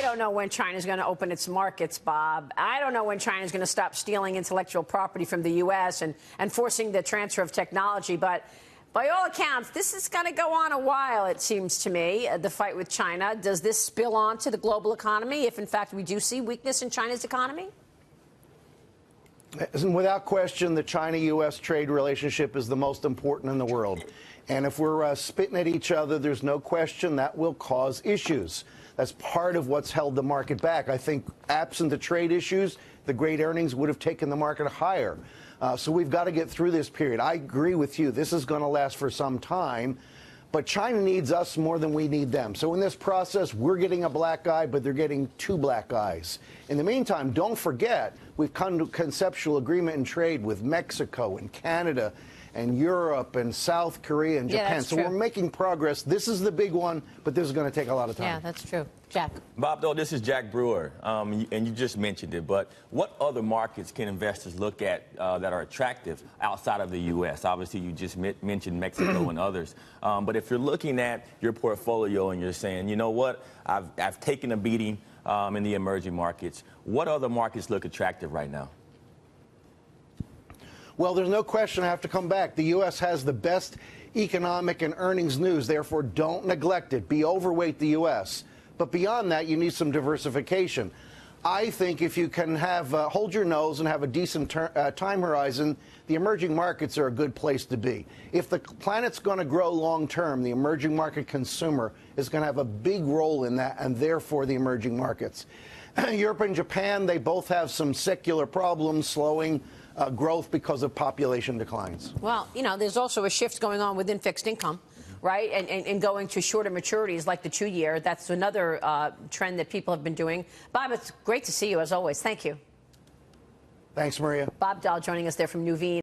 don't know when China's going to open its markets, Bob. I don't know when China's going to stop stealing intellectual property from the U.S. and forcing the transfer of technology. But by all accounts, this is going to go on a while, it seems to me, the fight with China. Does this spill on to the global economy if, in fact, we do see weakness in China's economy? Without question, the China-U.S. trade relationship is the most important in the world. And if we're spitting at each other, there's no question that will cause issues. That's part of what's held the market back. I think absent the trade issues, the great earnings would have taken the market higher. So we've got to get through this period. I agree with you. This is going to last for some time. But China needs us more than we need them. So in this process, we're getting a black eye, but they're getting two black eyes. In the meantime, don't forget, we've come to conceptual agreement in trade with Mexico and Canada and Europe and South Korea and Japan. So we're making progress. This is the big one, but this is going to take a lot of time. Yeah, that's true. Jack. Bob, though, this is Jack Brewer, and you just mentioned it, but what other markets can investors look at that are attractive outside of the U.S.? Obviously, you just mentioned Mexico and others. But if you're looking at your portfolio and you're saying, you know what, I've taken a beating in the emerging markets, what other markets look attractive right now? Well, there's no question I have to come back. The U.S. has the best economic and earnings news. Therefore, don't neglect it. Be overweight the U.S. But beyond that, you need some diversification. I think if you can have hold your nose and have a decent time horizon, the emerging markets are a good place to be. If the planet's going to grow long term, the emerging market consumer is going to have a big role in that, and therefore the emerging markets. Europe and Japan, they both have some secular problems slowing growth because of population declines. Well, you know, there's also a shift going on within fixed income, right? And going to shorter maturities like the 2-year. That's another trend that people have been doing. Bob, it's great to see you as always. Thank you. Thanks, Maria. Bob Dahl joining us there from Nuveen.